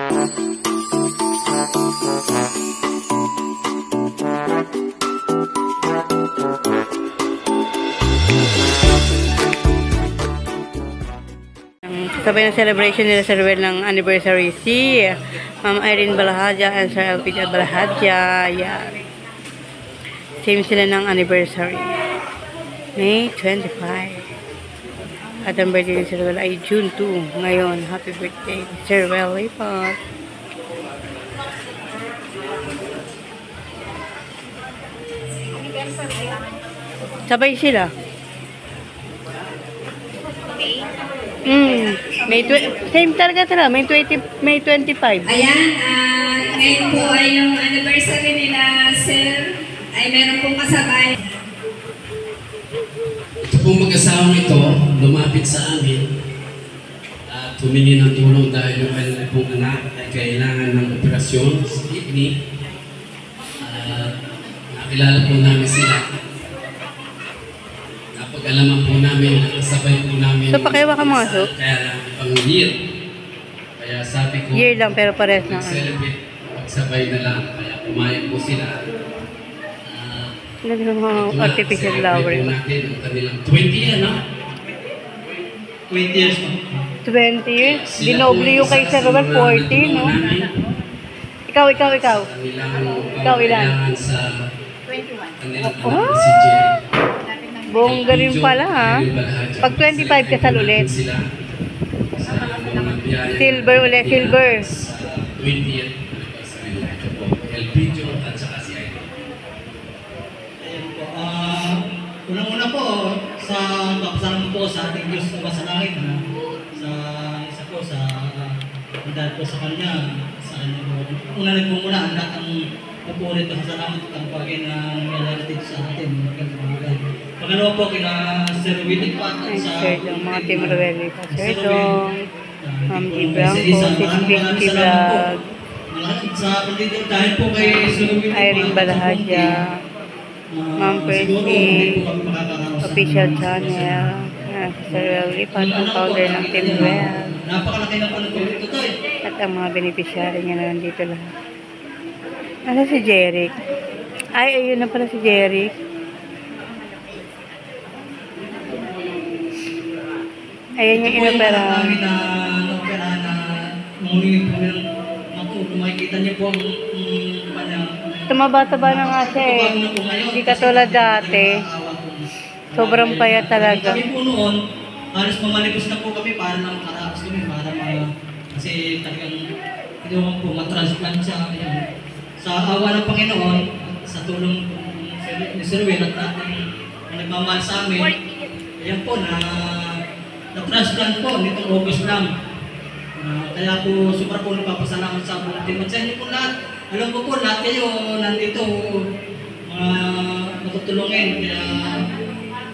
Sabay ng celebration nila sa Ruel ng anniversary si Ma'am Irene Balahadja and Sir Elpidia Balahadja. Yeah. Same sila ng anniversary. May 25. At ang birthday ni Sir Ruel ay June 2. Ngayon, happy birthday, Sir Ruel Lipat. Sabay sila. Same talaga sila. May 25. Ayan, ngayon po ay yung anniversary nila, Sir, ay meron pong kasabay. Ito pong mag-asawang ito, lumapit sa amin at humingi ng tulong dahil yung kanilang pong anak ay kailangan ng operasyon sa kidney. Nakilala po namin sila. Napag-alaman po namin, sabay po namin. So, pakiwa ka mga so? Kaya pang year. Kaya sabi ko, year lang pero pares na. Celebrate, magsabay na lang. Kaya pumayag po sila. Lagyan ng mga artificial flower. Celebrate po natin ang kanilang 20 years, no? 20 years po. 20 years? Dinoble yung kay Sir Robert, 40, no? Ikaw. Ikaw ilan? Sa 21. Oh! Si Jerry. Bongga rin pala, ha? Pag 25 ka sal ulit. Silver ulit, silver. 20th El Pidio at saka si Aino. Ayan po. Unang-una po, sa kapasalamat po sa ating Diyos na sa langit, sa isa po, dahil po sa Kanya, sa Kanya po. Una nagmumula, ang lahat ang papulit at salamat at ang pagkain na nangyayari sa atin. Pangalawa po, kina Sir Willie Pat at sa mga Team Ruel, Sir Dong, Ma'am G. Blanco, Sis Pinky Vlog, dahil po kay Sir Willie Pat, Irene Balahadja, Ma'am Percy, official channel, Sir Ruel Lipat, ang founder ng Team Ruel. Napakalaki na po ng ito to At ang mga beneficiary niya na nandito lahat. Ano si Jeric? Ay, ayun na pala si Jeric. Ayan yung inopera. Namin na opera na ngunit po yung makikita niyo po ang kanyang Tumaba-taba na nga siya eh. Hindi katulad dati. Sobrang payat talaga. Kami po noon, halos mamalibos na po kami para lang makarapos kami, kasi talagang hindi po matransplant siya. Sa awa ng Panginoon, sa tulong ni Sir Will at natin nagmamahal sa amin, ayan po na-transplant po nitong August lang. Kaya po super po nagpapasalamat sa buong team. At sa inyo po lahat, alam ko po lahat kayo nandito matutulungin. Kaya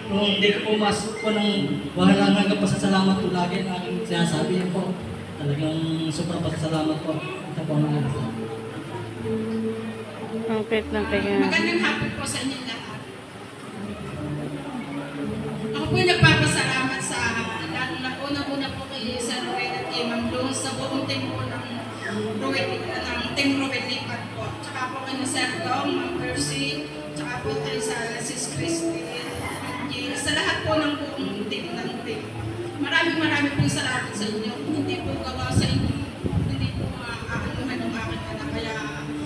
kung hindi ko po masok po ng walang hanggang pasasalamat po lagi ang aking sinasabi po. Talagang super pasasalamat po. Ito po ang Ang pet ng kanya. Magandang hapon po sa inyo lahat. Ako po nagpapasalamat sa lalo na una po kay Sir Ruel at kay Ma'am Luz sa buong team po ng Team Ruel Lipat po. Tsaka po kay Sir Dong, Ma'am Percy, tsaka po kay Sis Christy, sa lahat po ng buong team ng team. Maraming po salamat sa inyo. Hindi po gawa sa inyo, hindi po maanuhan ng aking anak. Kaya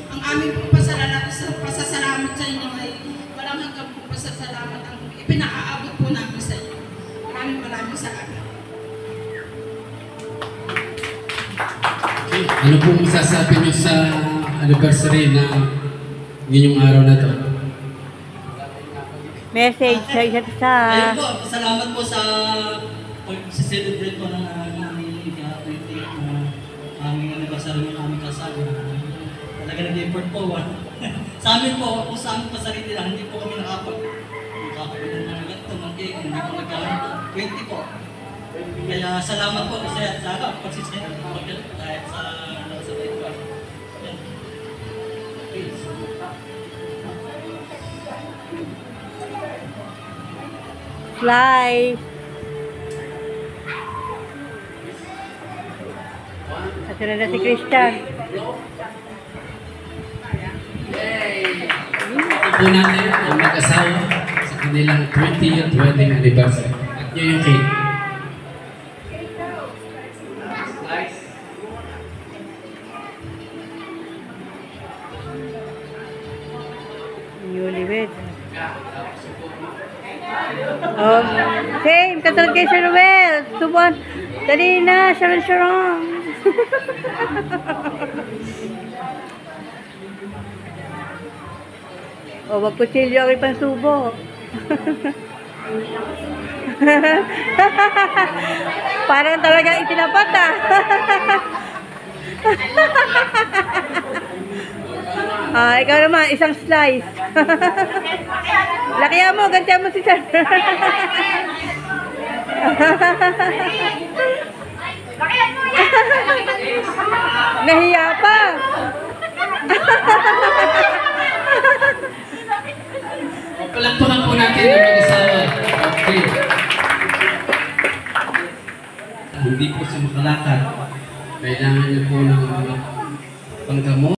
ang aming po pasasalamat sa inyo ay walang hanggang po pasasalamat ang ipinaaabot po namin sa inyo. Maraming salamat. Okay. Ano po masasabi niyo sa anniversary na ngayong araw na to? Message sa isa't isa. Ayun po, salamat po sa pag-celebrate po ng aming aming anniversary ng aming kasal. Talaga nag-effort po. Sa amin po, kung sa amin pa sarili lang, hindi po kami nakapagpapagod ng mga ganito, ng cake, hindi po nagkaroon po. 20 po. Kaya salamat po kasi sa pagsisaya dahil sa sabay po. Fly. At Sila na si Christian. Ito po natin ang mag-asawa sa kanilang 20th wedding anniversary. At nyo yung cake. Newlywed. Oh, same. Katulad kay Sir Noel. Subuan. Dali na. Sharon. O, wag kutsilyo ang ipansubo. Parang talaga itinapat ah. Ikaw naman, isang slice. Lakihan mo, gantihan mo si Sir. Nahiya pa. Palakpakan po natin ang mag-asawa. Okay. Hindi po siya makalakad. Kailangan niyo po ng panggamot.